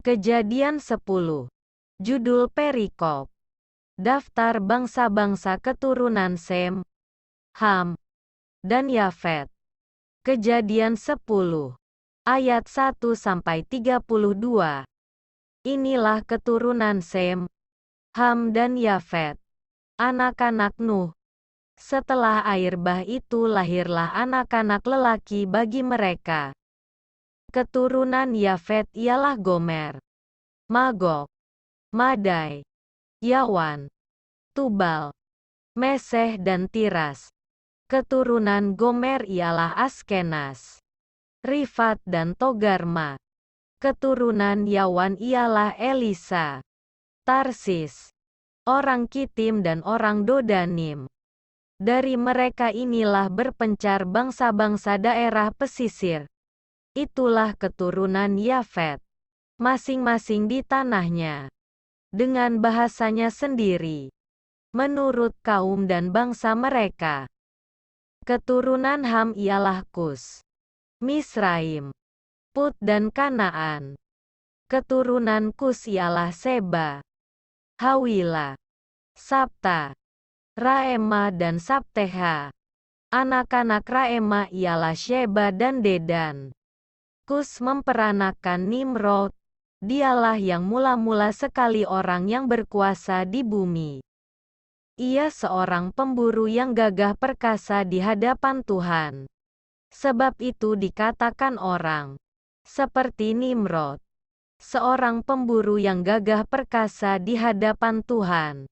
Kejadian 10. Judul perikop. Daftar bangsa-bangsa keturunan Sem, Ham, dan Yafet. Kejadian 10. Ayat 1-32. Inilah keturunan Sem, Ham dan Yafet, anak-anak Nuh. Setelah air bah itu lahirlah anak-anak lelaki bagi mereka. Keturunan Yafet ialah Gomer, Magog, Madai, Yawan, Tubal, Meseh dan Tiras. Keturunan Gomer ialah Askenas, Rifat dan Togarma. Keturunan Yawan ialah Elisa, Tarsis, orang Kitim dan orang Dodanim. Dari mereka inilah berpencar bangsa-bangsa daerah pesisir. Itulah keturunan Yafet, masing-masing di tanahnya, dengan bahasanya sendiri, menurut kaum dan bangsa mereka. Keturunan Ham ialah Kus, Misraim, Put dan Kanaan. Keturunan Kus ialah Seba, Hawila, Sabta, Raema dan Sabteha. Anak-anak Raema ialah Sheba dan Dedan. Kus memperanakan Nimrod. Dialah yang mula-mula sekali orang yang berkuasa di bumi. Ia seorang pemburu yang gagah perkasa di hadapan Tuhan. Sebab itu dikatakan orang, seperti Nimrod, seorang pemburu yang gagah perkasa di hadapan Tuhan.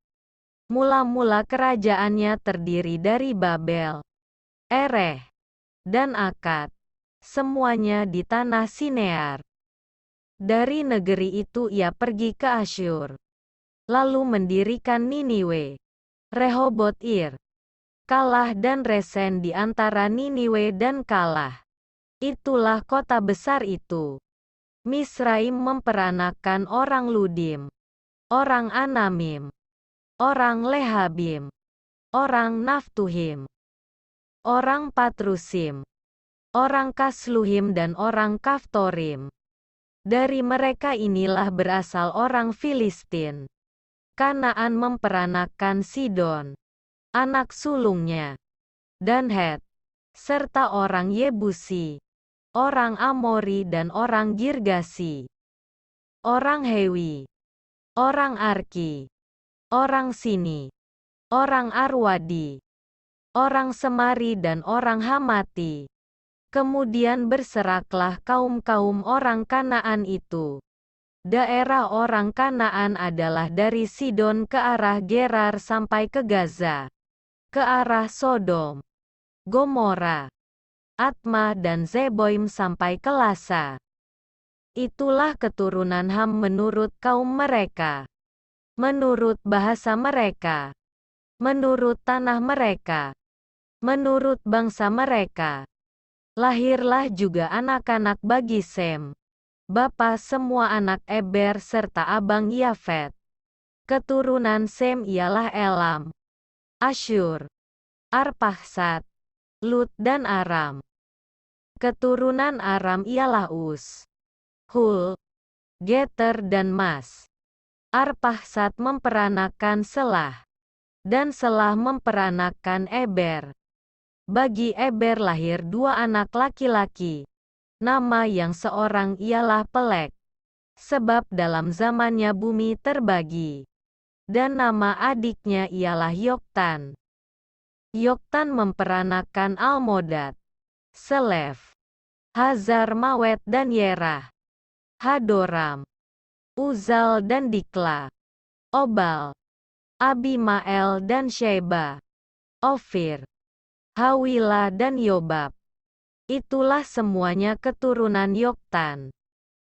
Mula-mula kerajaannya terdiri dari Babel, Ereh, dan Akad, semuanya di tanah Sinear. Dari negeri itu ia pergi ke Asyur, lalu mendirikan Niniwe, Rehoboth-ir, Kalah dan Resen di antara Niniwe dan Kalah. Itulah kota besar itu. Misraim memperanakan orang Ludim, orang Anamim, orang Lehabim, orang Naftuhim, orang Patrusim, orang Kasluhim dan orang Kaftorim. Dari mereka inilah berasal orang Filistin. Kanaan memperanakan Sidon, anak sulungnya, dan Het, serta orang Yebusi, orang Amori dan orang Girgasi, orang Hewi, orang Arki, orang Sini, orang Arwadi, orang Semari dan orang Hamati. Kemudian berseraklah kaum-kaum orang Kanaan itu. Daerah orang Kanaan adalah dari Sidon ke arah Gerar sampai ke Gaza, ke arah Sodom, Gomora, Atma dan Zeboim sampai ke Lasa. Itulah keturunan Ham menurut kaum mereka, menurut bahasa mereka, menurut tanah mereka, menurut bangsa mereka. Lahirlah juga anak-anak bagi Sem, bapa semua anak Eber serta abang Yafet. Keturunan Sem ialah Elam, Asyur, Arpaksad, Lut dan Aram. Keturunan Aram ialah Us, Hul, Geter dan Mas. Arpaksad memperanakan Selah, dan Selah memperanakan Eber. Bagi Eber lahir dua anak laki-laki. Nama yang seorang ialah Pelek, sebab dalam zamannya bumi terbagi. Dan nama adiknya ialah Yoktan. Yoktan memperanakan Almodad, Selef, Hazar Mawet dan Yerah, Hadoram, Uzal dan Dikla, Obal, Abimael dan Sheba, Ofir, Hawila dan Yobab. Itulah semuanya keturunan Yoktan.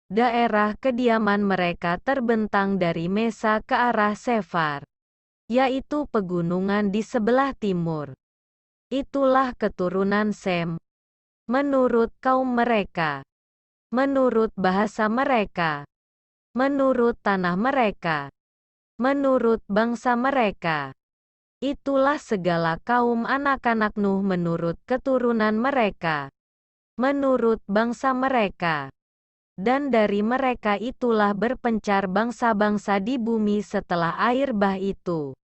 Daerah kediaman mereka terbentang dari Mesa ke arah Sefar, yaitu pegunungan di sebelah timur. Itulah keturunan Sem, menurut kaum mereka, menurut bahasa mereka, menurut tanah mereka, menurut bangsa mereka. Itulah segala kaum anak-anak Nuh menurut keturunan mereka, menurut bangsa mereka. Dan dari mereka itulah berpencar bangsa-bangsa di bumi setelah air bah itu.